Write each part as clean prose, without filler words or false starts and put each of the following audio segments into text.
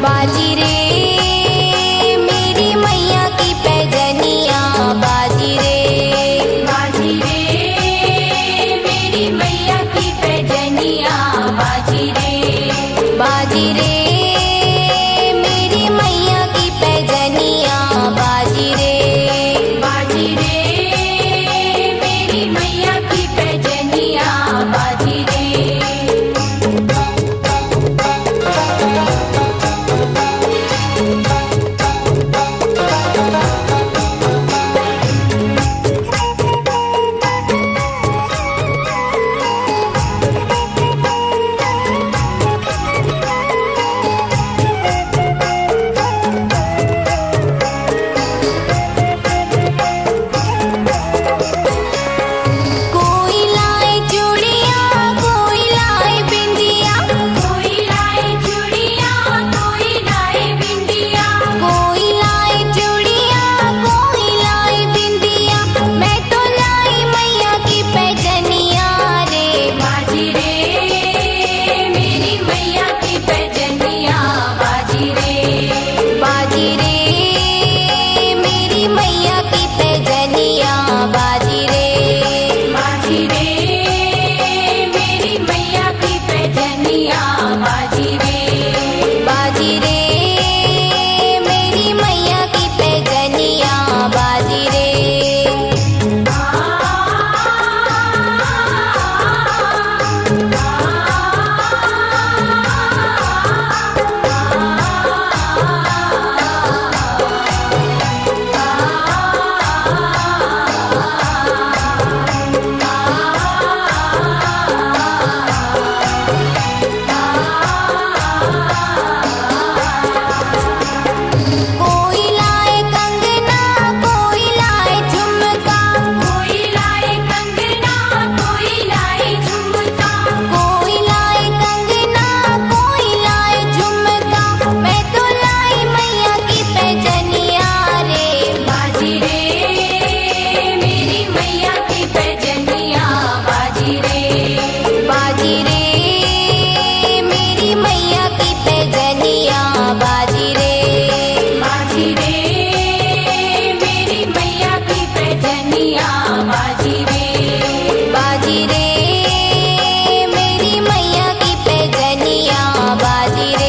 बाजी रे मेरी मैया की पैजनिया, बाजी रे मेरी मैया की पैजनिया, बाजी रे मेरी मैया की पैजनिया, बाजी रे मेरी मैया की पैजनिया, बाजी रे।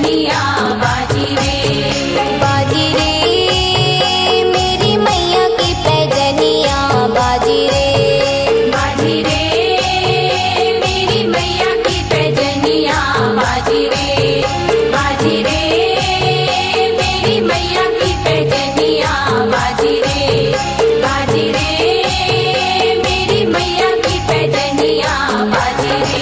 पैजनिया बाजी रे मेरी मैया की पैजनिया बाजी रे मेरी मैया की पैजनिया बाजी रे मेरी मैया की पैजनिया बाजी रे मेरी मैया की पैजनिया बाजी रे।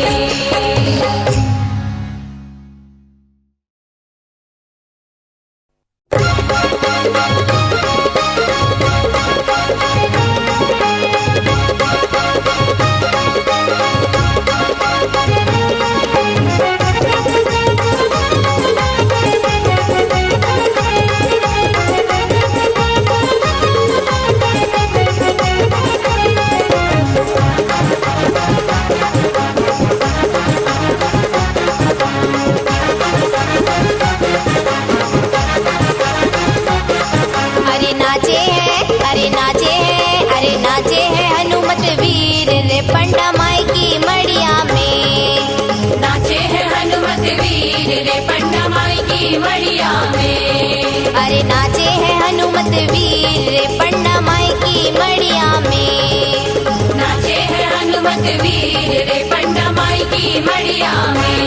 पंडा माई की मड़िया में नाचे है हनुमत वीर रे पंडा माई की मड़िया में। अरे नाचे है हनुमत वीर रे पंडा माई की मड़िया में नाचे है हनुमत वीर रे पंडा माई की मड़िया में।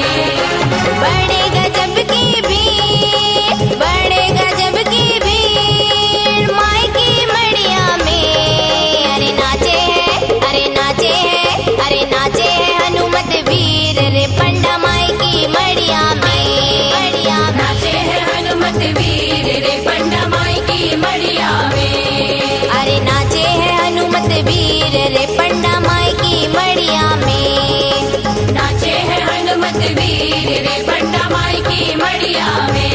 बड़े गजब की भीड़ बड़े गजब की भीड़ माई की मड़िया में। अरे नाचे है हनुमत वीर रे पंडा माई की मड़िया में नाचे है हनुमत वीर रे पंडा माई की मड़िया में। अरे नाचे है हनुमत वीर रे पंडा माई की मड़िया में नाचे है हनुमत वीर रे पंडा माई की मड़िया में।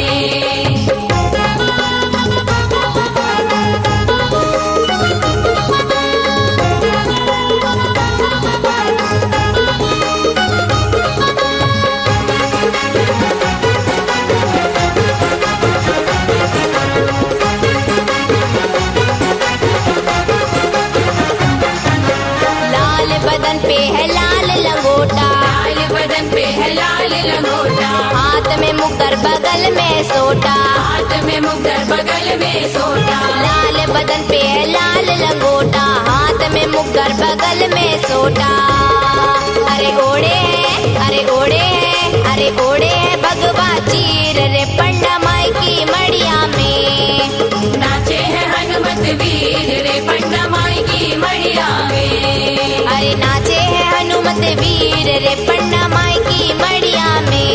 बदन पे है लाल लंगोटा हाथ में मुक्कर बगल में सोटा लाल बदन पे है लाल लंगोटा हाथ में मुक्कर बगल में सोटा। अरे ओढ़े है भगवा चीर रे पंडा माई की मड़िया में नाचे है हनुमत वीर रे पंडा माई की मड़िया में। अरे नाचे है हनुमत वीर रे पंडा माई की मड़िया में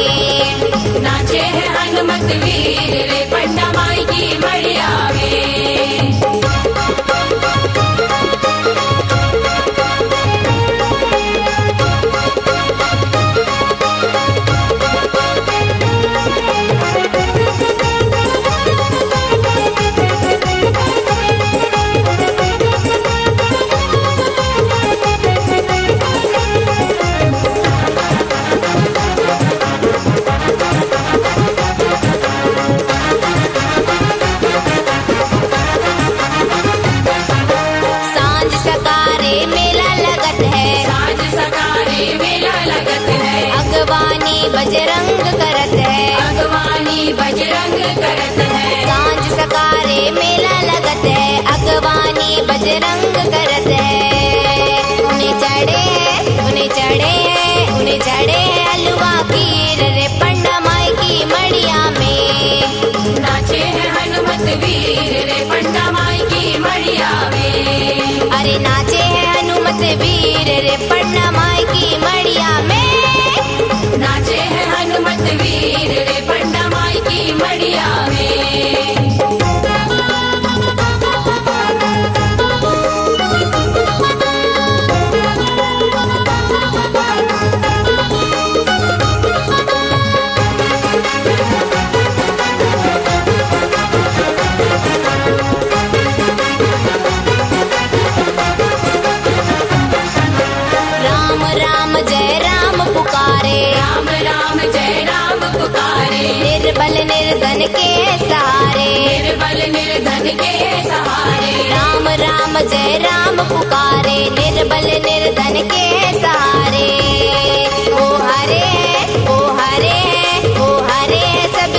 नाचे है हनुमत वीर रे पंडा माई की मड़िया में। बजरंग करत है सांझ सकारे मेला लगत है अगवानी बजरंग करत है। उन्हें चढ़े है हलवा खीर रे पंडा माई की मड़िया में नाचे है हनुमत वीर रे पंडा माई की मड़िया में। अरे नाचे है हनुमत वीर रे पंडा माई की मड़िया में नाचे है हनुमत वीर रे पंडा माई की मड़िया में। निर्बल निर्धन के सहारे राम राम जय राम पुकारे निर्बल निर्धन के सहारे। ओ हरे सब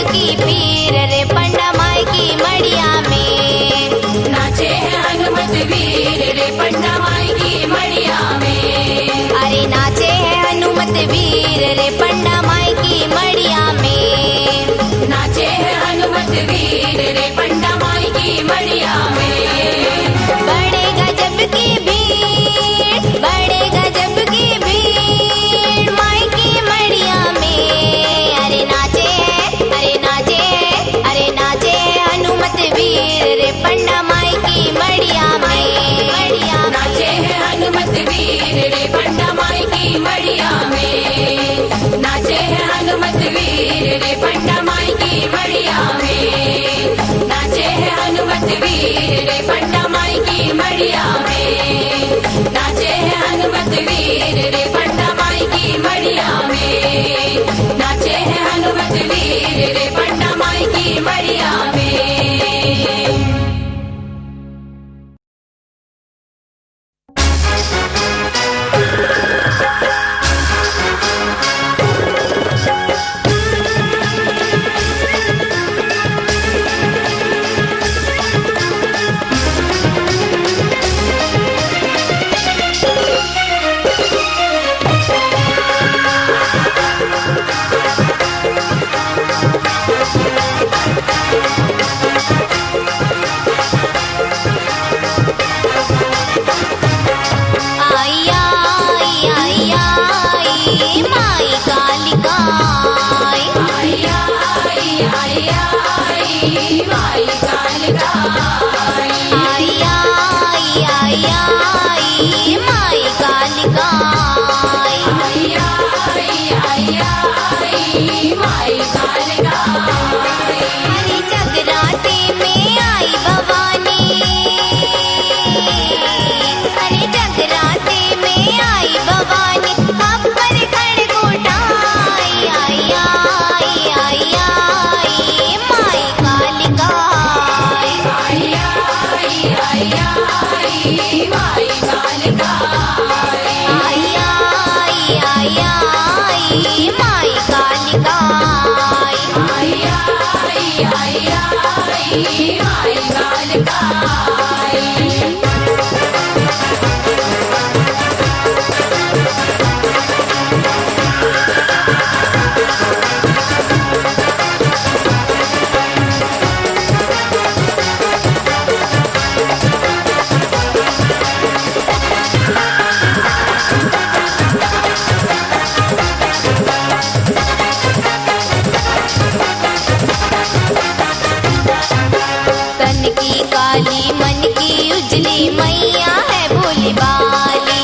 आई माई कालिका अरे जगराते में आई भवानी अरे जगराते में आई भवानी अपर खड़ग उठाई आई आई आई आई माई कालिका आई आई आई आई माई कालिका आई आई आई आई माई कालिका आई आई आई आई माई कालिका तन की काली मन की उजली मैया है भोली भाली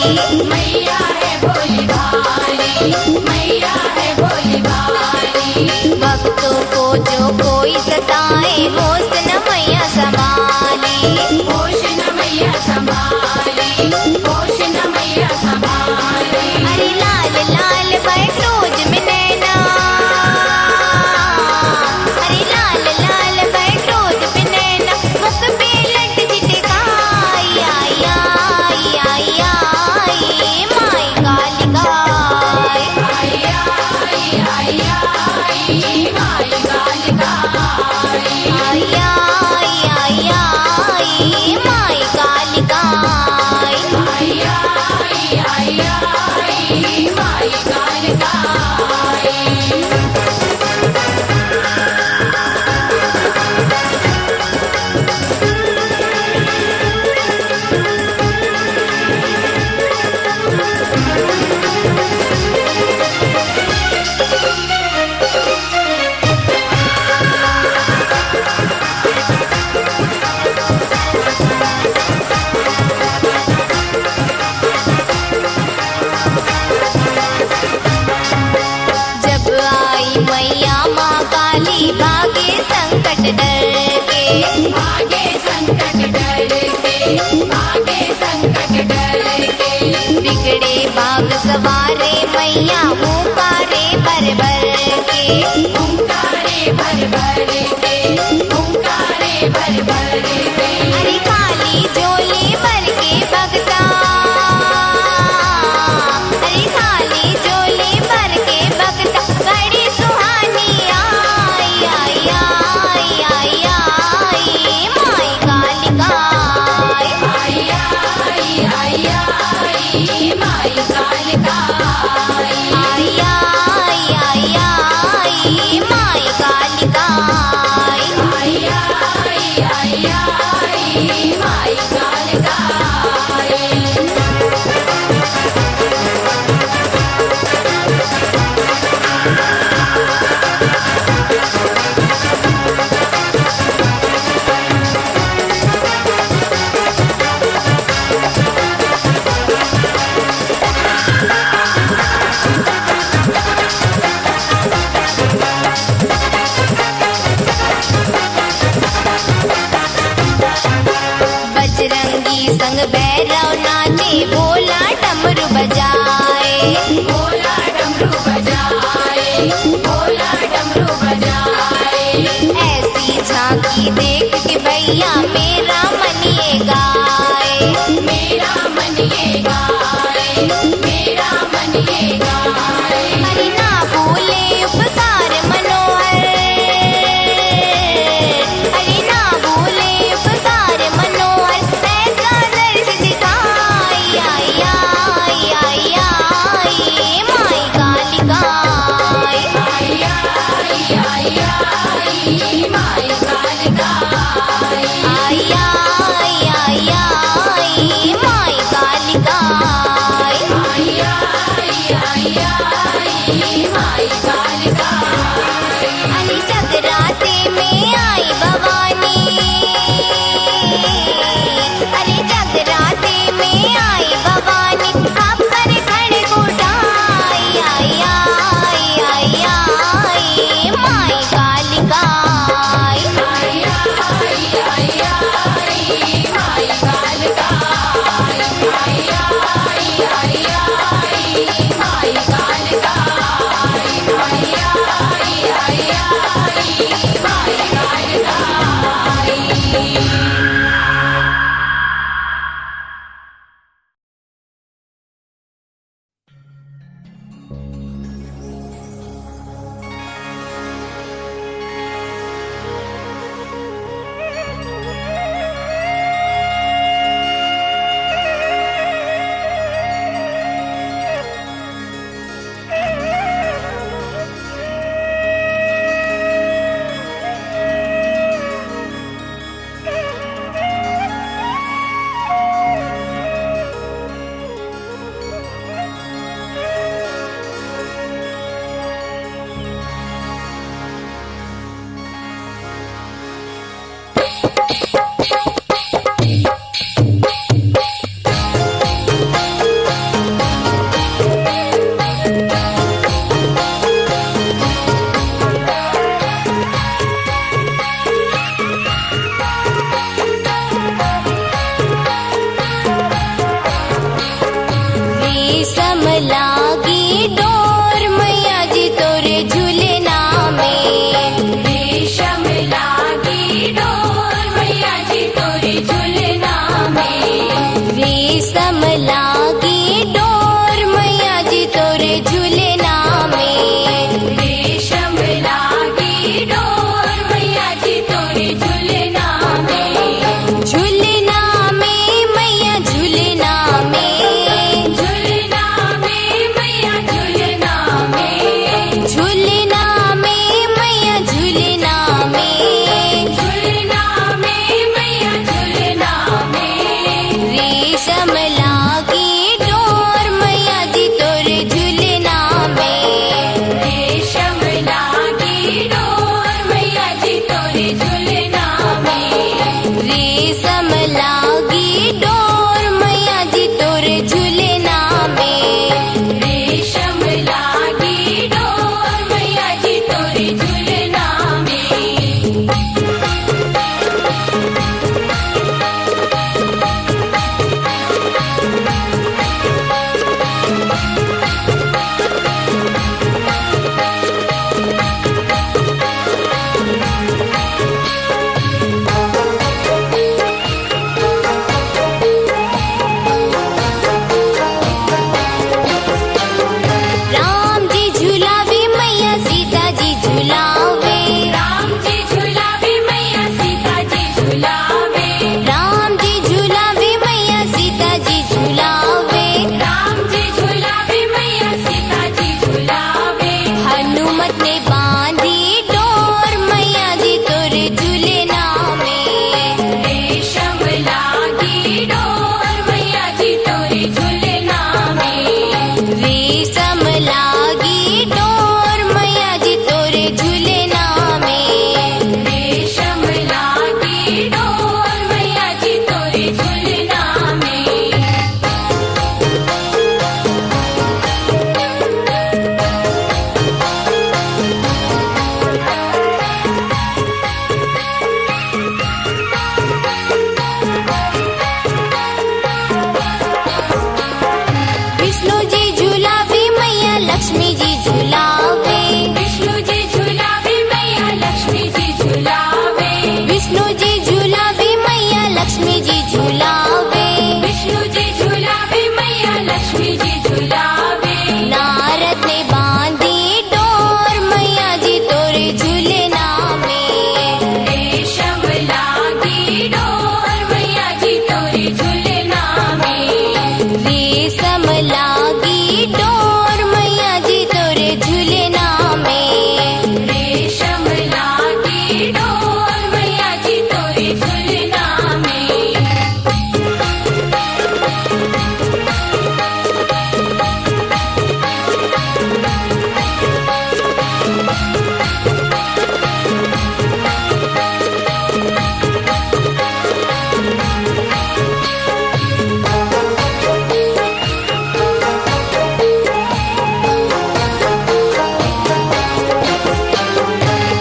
मैया है भोली भाली मैया है भोली भाली भक्तों को जो कोई सताए होश न मैया संभाली होश न मैया संभाली होश न मैया संभाली अरे लाल लाल बरसोज में नैना अरे लाल लाल बरसोज में नैना मुख पे लट चिटकाई आई आई आई आई माई कालिका आई आई आई आई माई कालिका आई आई आई आई माई कालिका आई आई आई आई माई कालिका जब आई मैया माँ काली भागे संकट डर के भागे संकट डर के भागे संकट डर के बिगड़े बाग सवारे मैया हुंकारे भर भर के हुंकारे भर भर के हुंकारे भर भर के अरे काली झोली भर के भगता अरे खाली झोली भर के भगता घड़ी सुहानी आई आई आई आई आई माई कालिका आई आई आई आई माई कालिका आई आई आई आई माई कालिका आई आई आई आई माई कालिका बजरंगी संग भैरव नाचे भोला डमरू बजाए भोला डमरू बजाए भोला डमरू बजाए ऐसी झांकी देख के भैया मेरा मन ये गाए मेरा मन ये गाए मेरा मन ये गाए अरे ना भूले उपकार मनोहर अरे ना भूले उपकार मनोहर ऐसा दर्श दिखाई आई आई आई आई माई कालिका आई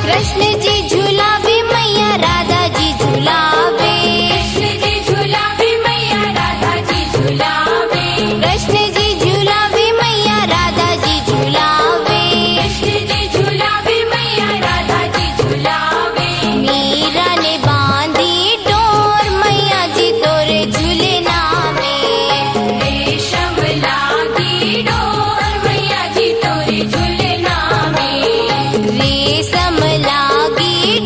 कृष्ण जी झुलावे मैया राधा जी झुलावे कृष्ण जी झुलावे मैया राधा जी झुलावे कृष्ण जी झुलावे मैया राधा जी झुलावे कृष्ण जी झुलावे मैया राधा जी झुलावे मीरा ने बांधी डोर मैया जी तोरे झूलना में रेशम लागी डोर मैया जी तोरे झूलना में रेशम लागी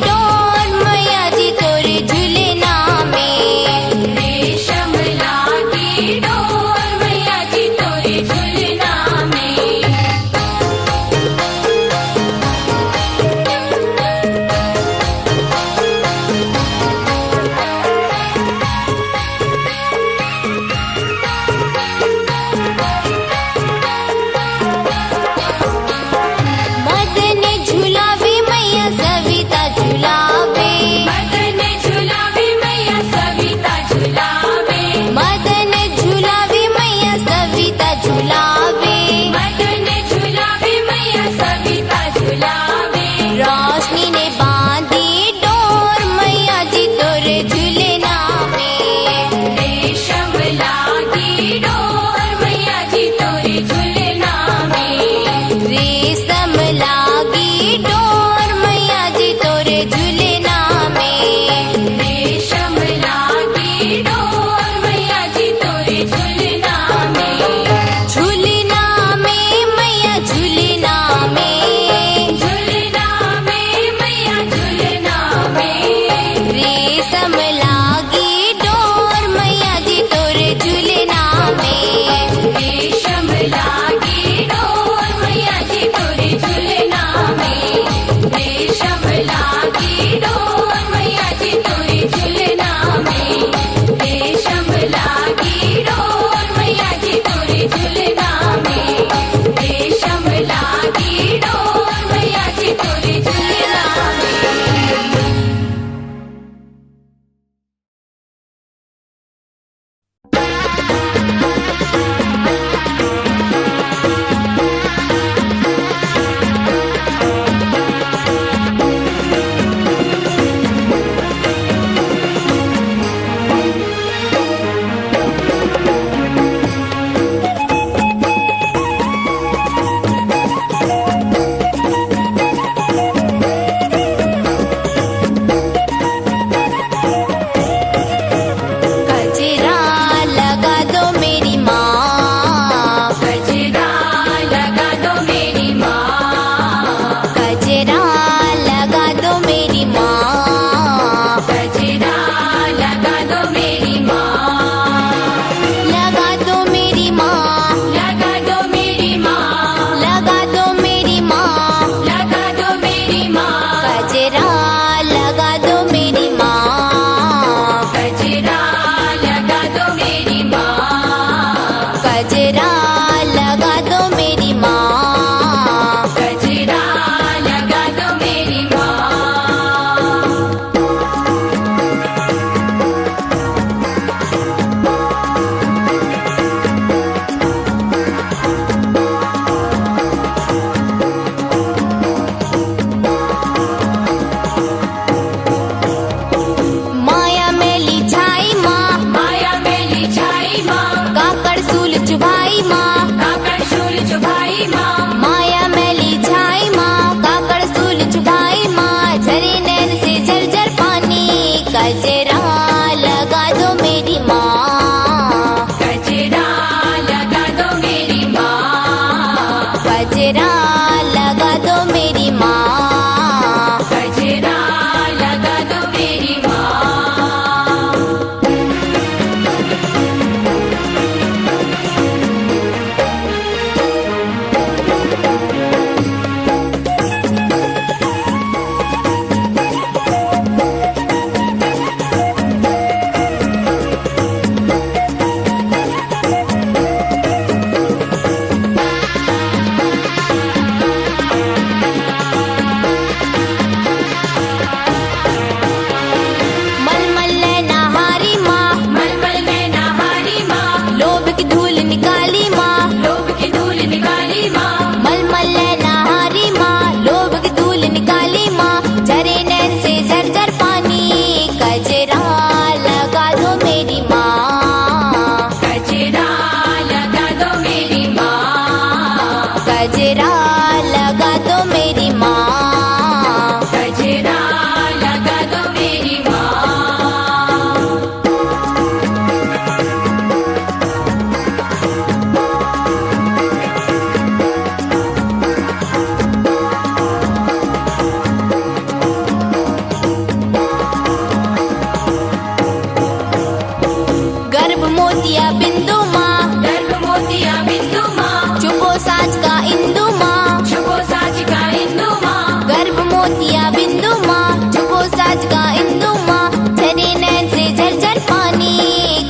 मोतिया बिंदु माँ, छुपो साज का इंदु माँ, झरे नैन से झरझर पानी,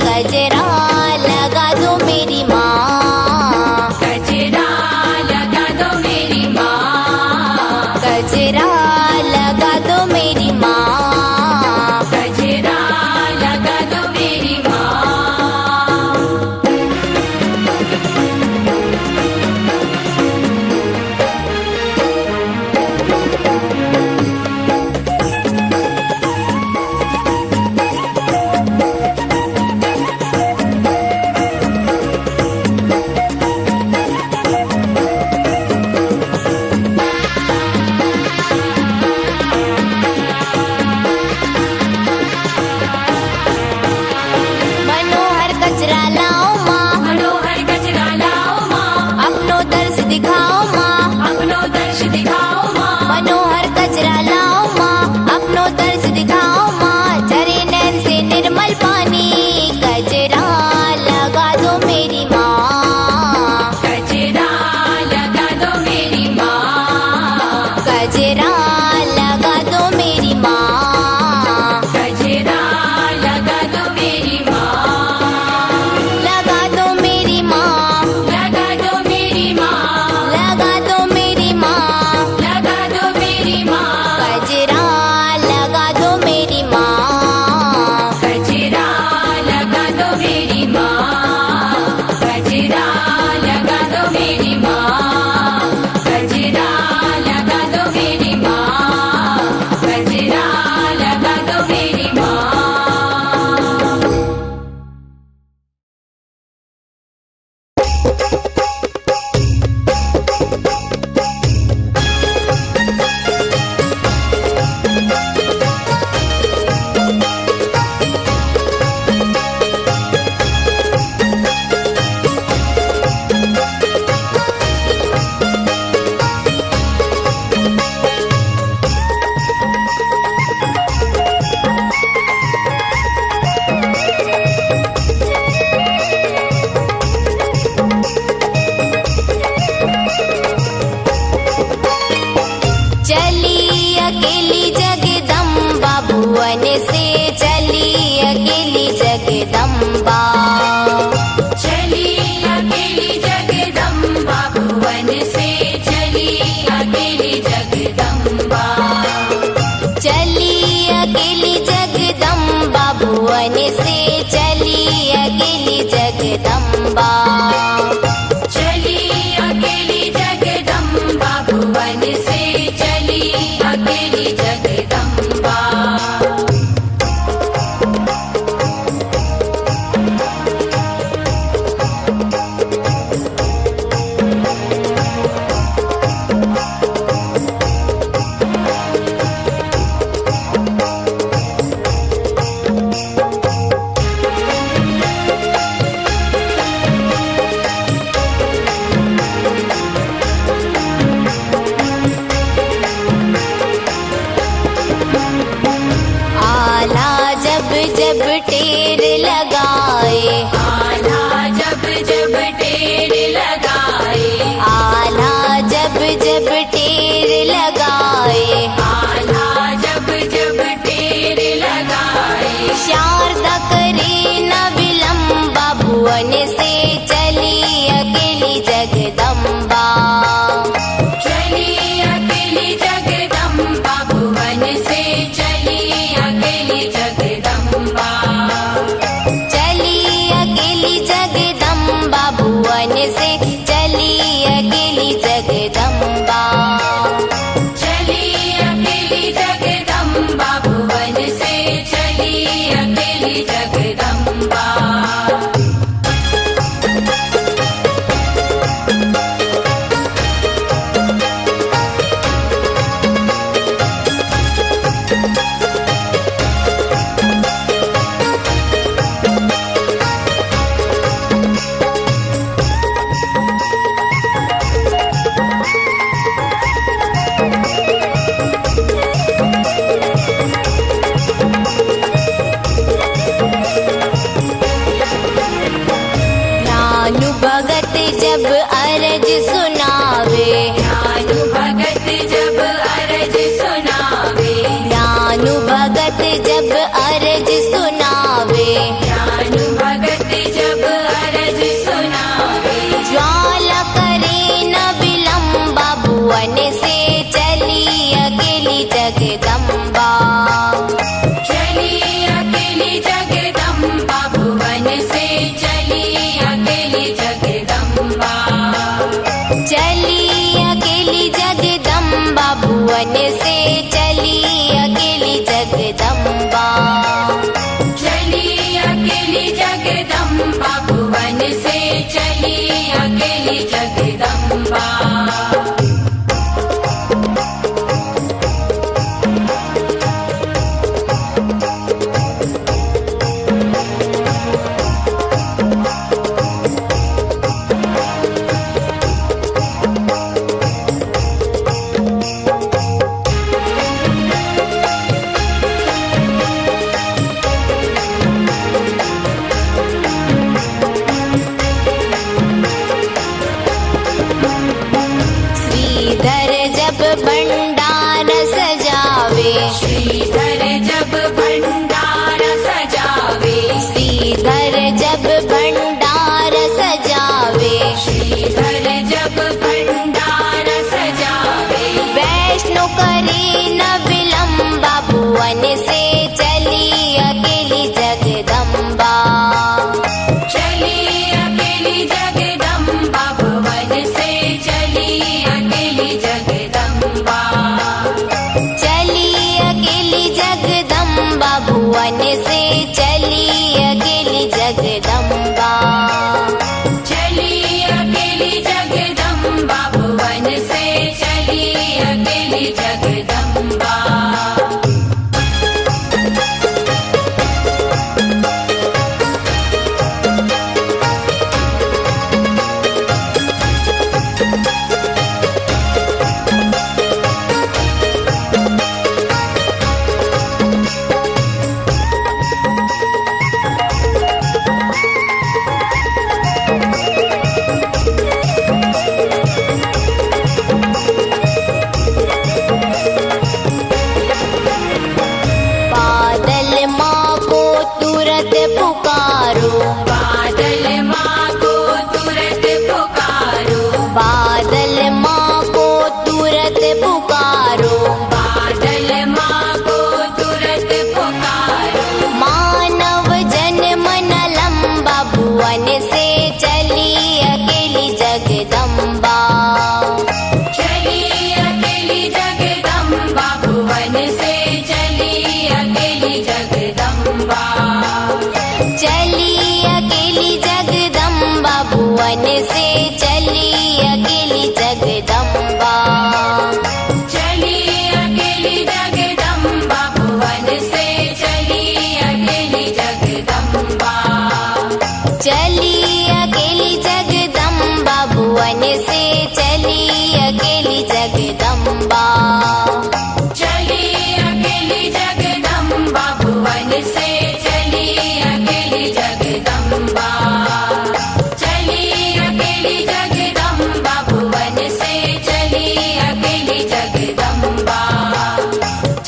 गजरा लगा दो मेरी माँ, गजरा लगा दो मेरी माँ, गजरा लगा दो मेरी माँ, गजरा लगा दो मेरी माँ। मनोहर कचरा लाओ माँ, मनोहर कचरा लाओ माँ, अपनो दर्श दिखाओ माँ, अपनो दर्श दिखाओ माँ, मनोहर कचरा लाओ माँ, अपनो दर्श दिखाओ माँ, झरे नैन से निर्मल पानी, गजरा लगा दो मेरी माँ, गजरा लगा दो मेरी माँ, गजरा लगा दो मेरी माँ, गजरा लगा दो मेरी माँ, लगा दो मेरी माँ, लगा दो मेरी माँ, लगा दो मेरी माँ, लगा दो मेरी माँ, गजरा लगा दो मेरी माँ, गजरा लगा दो मेरी माँ, गजरा लगा दो मेरी माँ, गजरा लगा दो मेरी माँ, गजरा लगा दो मेरी माँ। चली अकेली जगदम्बा भुवन से, चली अकेली जगदम्बा, चली अकेली जगदम्बा भुवन से, चली अकेली जगदम्बा, चली अकेली जगदम्बा भुवन से, चली अकेली जगदम्बा, चली अकेली जगदम्बा भुवन से, चली अकेली जगदम्बा। आला जब जब टेर लगाए, आला जब जब टेर लगाए, आला जब जब टेर लगाए, आला जब जब टेर लगाए, शारदा करे न विलंबा भुवन से, चली अकेली जगदम्बा, चली अकेली जगदम्बा भुवन से, चली अकेली जगदम्बा, चली अकेली जगदम्बा भुवन से, चली अकेली जगदम्बा, चली अकेली जगदम्बा भुवन से, चली अकेली जगदम्बा। जब अरज सुनावे, ज्ञान भगत जब अरज सुना भगत जब अरज सुनावे, ज्ञान भगत जब अरज सुनावे, ज्वाला करे न विलंबा, भुवन से चली अकेली जगदम्बा। चली अकेली जगदम्बा, भुवन से चली अकेली जगदम्बा। चली अकेली जगदम्बा, भुवन से चली अकेली जगदम्बा। चली अकेली जगदम्बा, भुवन से चली अकेली जगदम्बा। श्रीधर जब भंडार सजावे, श्रीधर जब भंडार सजावे, श्रीधर जब भंडार सजावे, श्रीधर जब भंडार सजावे, वैष्णो करे न विलंबा, भुवन से चली अकेली जगदम्बा। चली अकेली जगदम्बा, भुवन से चली अकेली जगदम्बा। चली अकेली जगदम्बा, भुवन से चली अकेली जगदम्बा। चली अकेली जगदम्बा, भुवन से चली अकेली जगदम्बा। बादल माँ को तुरंत पुकारो, बादल माँ को तुरंत पुकारो, बादल माँ को तुरंत पुकारो। बादल माँ को तुरंत पुकारो। मानव जन्म न लंबा, भुवन से चली अकेली जगदम्बा। चली अकेली जगदम्बा, भुवन से चली अकेली जगदम्बा। चली अकेली जगदम्बा, भुवन से चली अकेली जगदम्बा। चली अकेली जगदम्बा, भुवन से चली अकेली जगदम्बा। चली अकेली जगदम्बा, भुवन से चली अकेली जगदम्बा। चली अकेली जगदम्बा, भुवन से चली अकेली जगदम्बा। चली अकेली जगदम्बा, भुवन से चली अकेली जगदम्बा।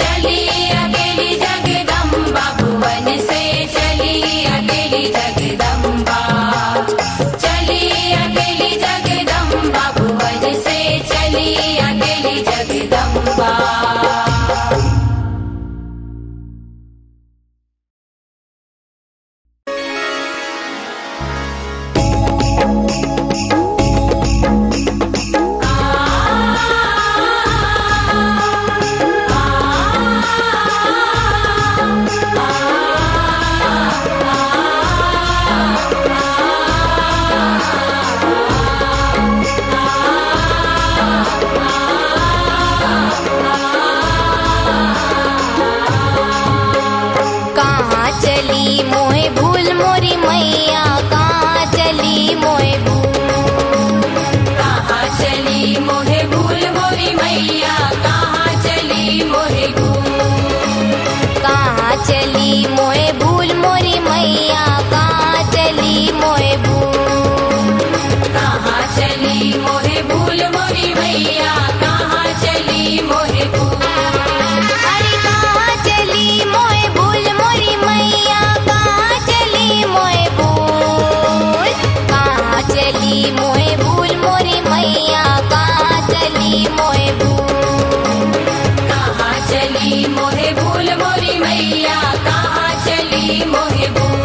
चली अकेली जगदम्बा, भुवन से चली अकेली जगदम्बा। चली अकेली जगदम्बा, भुवन से चली अकेली जगदम्बा। कहाँ चली मोहे भूल मोरी मैया, कहाँ चली मोहे भूल। कहाँ चली मोहे भूल मोरी मैया, कहाँ चली मोहे भूल। कहाँ चली मोहे भूल मोरी मैया, कहाँ चली मोहे भूल। कहाँ चली मोहे भूल मोरी मैया, कहाँ चली मोहे भूल। अरे कहाँ चली मोहे चली मोहे भूल।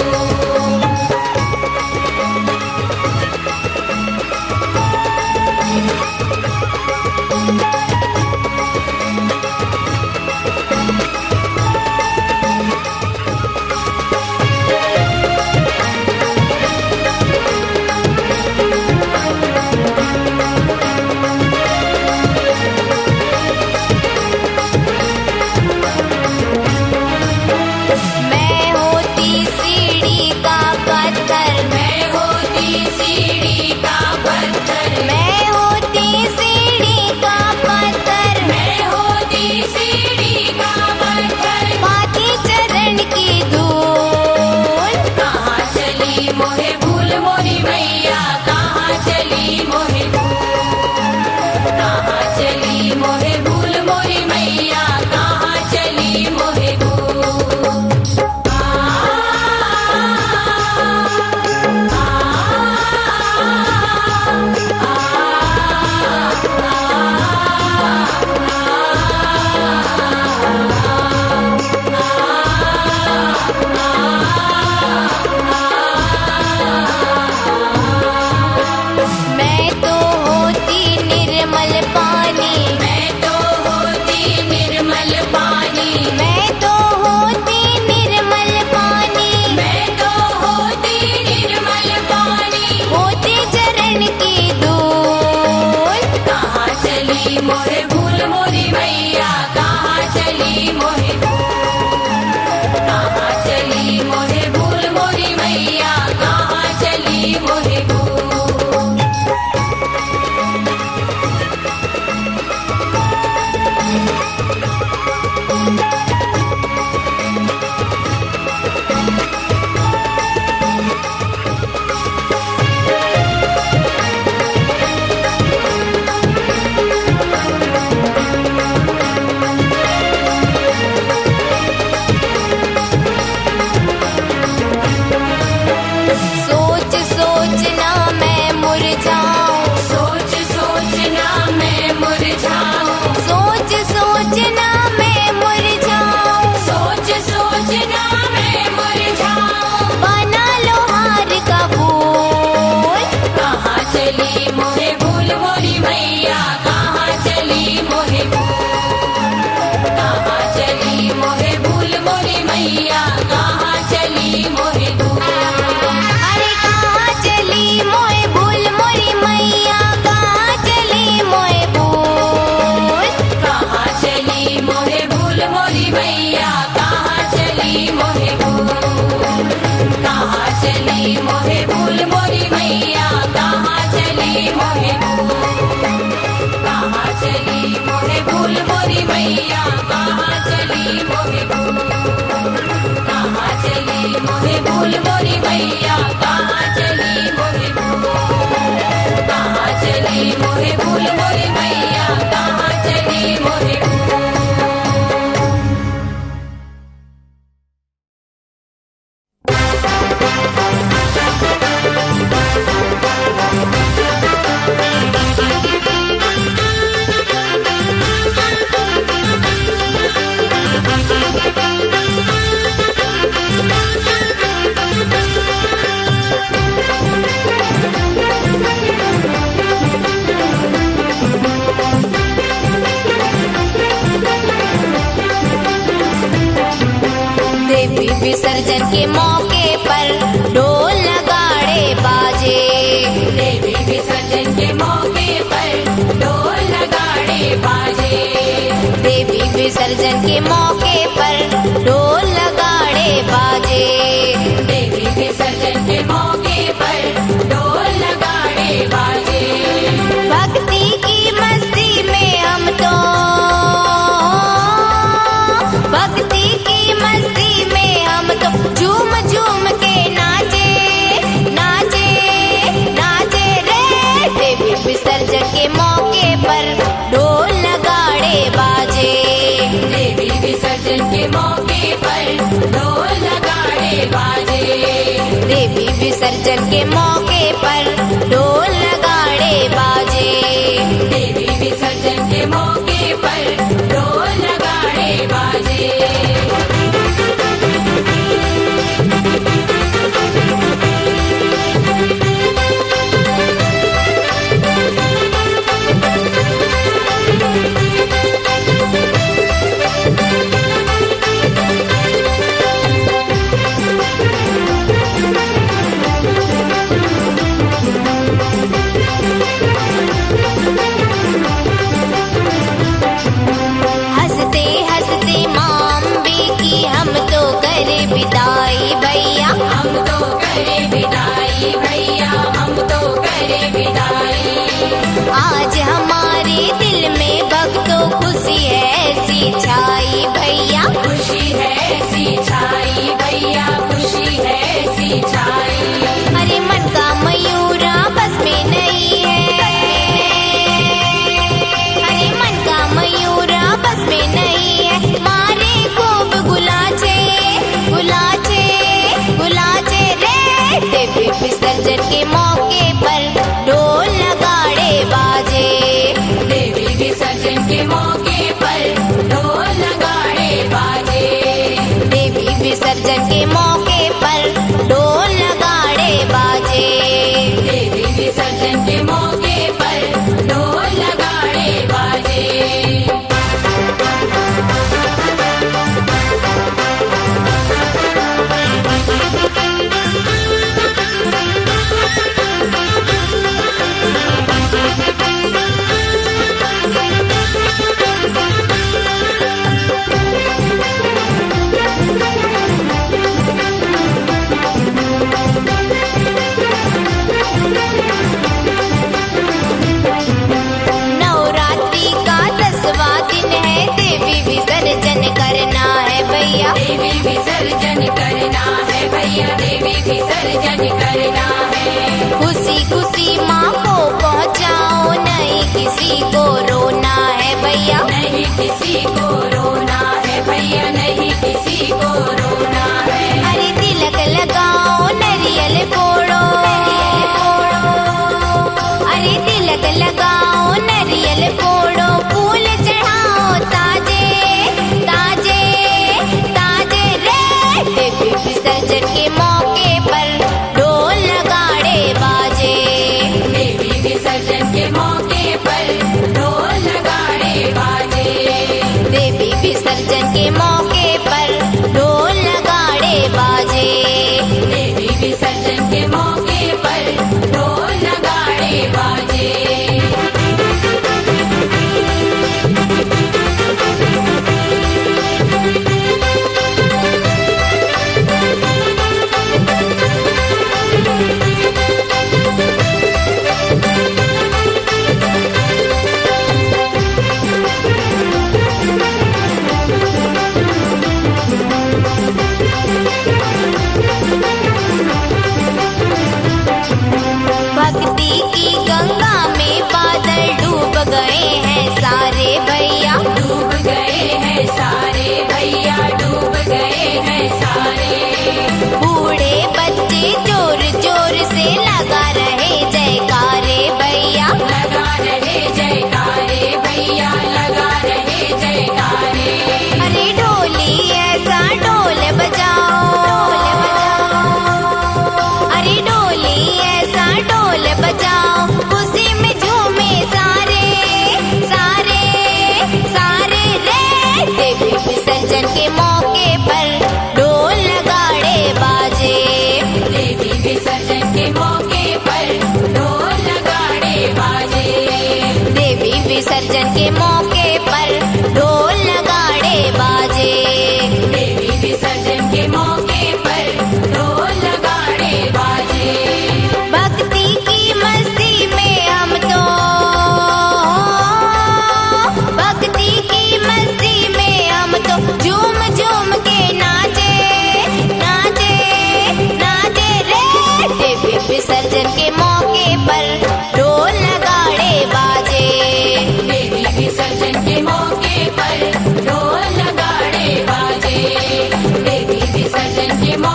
मैं होती सीढ़ी का पत्थर, मैं होती सीढ़ी का पत्थर, मैं होती सीढ़ी का पत्थर, मैं होती सीढ़ी का पत्थर। पाती चरण की धूल। कहाँ चली मोहे भूल मोरी मैया, कहाँ चली मोहे भूल। कहाँ चली मोहे भूल मोरी मैया, कहाँ चली मोहे भूल। मैं तो होती निर्मल पानी, मैं तो होती निर्मल पानी, मैं तो होती निर्मल पानी, मैं तो होती निर्मल पानी। होती चरण की धूल। कहाँ चली मोहे भूल मोरी मैया, कहाँ चली मोहे भूल। कहाँ चली मोहे भूल मोरी मैया, कहाँ चली मोहे भूल। सोच सोचना मैं मुरझाऊं, सोच सोचना मैं मुरझाऊं, सोच सोचना मैं मुरझाऊं, सोच सोचना मैं मुरझाऊं। बना लो हार का फूल। कहाँ चली मोहे भूल मोरी मैया, कहाँ चली मोहे भूल। कहाँ चली मोहे भूल मोरी मैया, कहाँ चली मोहे भूल। अरे कहाँ चली मोए भूल मोरी मैया, कहाँ चली मोए भूल। कहाँ चली मोहे भूल मोरी मैया, कहाँ चली मोहे भूल। कहाँ चली मोहे भूल मोरी मैया, कहाँ चली मोहे भूल। कहाँ चली मोहे भूल मोरी मैया, कहाँ चली मोहे भूल। कहाँ चली मोहे भूल मोरी मैया, कहाँ चली मोहे भूल। कहाँ चली मोहे भूल मोरी मैया, कहाँ चली मोहे भूल। देवी विसर्जन के मौके पर ढोल नगाड़े बाजे, देवी विसर्जन के मौके पर ढोल नगाड़े बाजे। देवी विसर्जन के मौके पर ढोल नगाड़े बाजे। देवी विसर्जन के मौके पर ढोल नगाड़े बाजे। भक्ति की मस्ती में हम तो, भक्ति की मस्ती में हम तो झूम झूम के नाचे नाचे नाचे रे। देवी विसर्जन के मौके पर ढोल नगाड़े बाजे। देवी विसर्जन के मौके पर ढोल नगाड़े बाजे। देवी विसर्जन के मौके पर ढोल नगाड़े बाजे। देवी विसर्जन के मौके पर ढोल नगाड़े बाजे। छाई भैया, खुशी है ऐसी छाई भैया, खुशी है ऐसी छाई। अरे मन का मयूरा बस में नहीं है, अरे मन का मयूरा बस में नहीं है, मारे खूब गुलाचे गुलाचे गुलाचे रे। देवी विसर्जन के मौके पर ढोल नगाड़े बाजे, देवी विसर्जन के मौके पर ढोल नगाड़े बाजे, देवी विसर्जन के मौके पर ढोल नगाड़े बाजे, देवी विसर्जन के मौके पर ढोल नगाड़े बाजे। नवरात्रि का 10वां दिन है, देवी विसर्जन करना है भैया, देवी विसर्जन करना है भैया, देवी विसर्जन करना है। खुशी खुशी माँ को पहुँचाओ, नहीं किसी को रोना है भैया, नहीं किसी को रोना है भैया, नहीं किसी को रोना है। अरे तिलक लगाओ नरियल फोड़ो, अरे तिलक लगाओ नरियल फोड़ो, फूल चढ़ाओ ताजे ताजे ताजे रे। देवी विसर्जन के मौके पर ढोल नगाड़े बाजे, देवी विसर्जन के मौके पर ढोल नगाड़े बाजे, देवी विसर्जन के मौके पर ढोल नगाड़े बाजे, देवी विसर्जन के मौके पर ढोल नगाड़े बाजे। भक्ति की गंगा में बादल डूब गए हैं सारे भैया, डूब गए हैं सारे भैया, डूब गए हैं सारे। बूढ़े बच्चे जोर जोर से लगा रहे जयकारे भैया, लगा रहे जयकारे भैया, लगा रहे जयकारे। अरे ढोली ऐसा ढोल बजाओ, अरे ढोली ऐसा ढोल बजाओ, खुशी में झूमे सारे सारे सारे रे। देवी विसर्जन के मौके पर ढोल नगाड़े बाजे, देवी विसर्जन के मौके पर ढोल नगाड़े बाजे, देवी विसर्जन के मौके पर ढोल नगाड़े बाजे, देवी विसर्जन के मौके पर ढोल नगाड़े बाजे। भक्ति की मस्ती में हम तो, भक्ति की मस्ती में हम तो झूम झूम के नाचे नाचे नाचे रे। देवी विसर्जन के मौके पर ढोल नगाड़े बाजे, देवी विसर्जन के मौके पर ढोल नगाड़े बाजे, देवी विसर्जन के मौके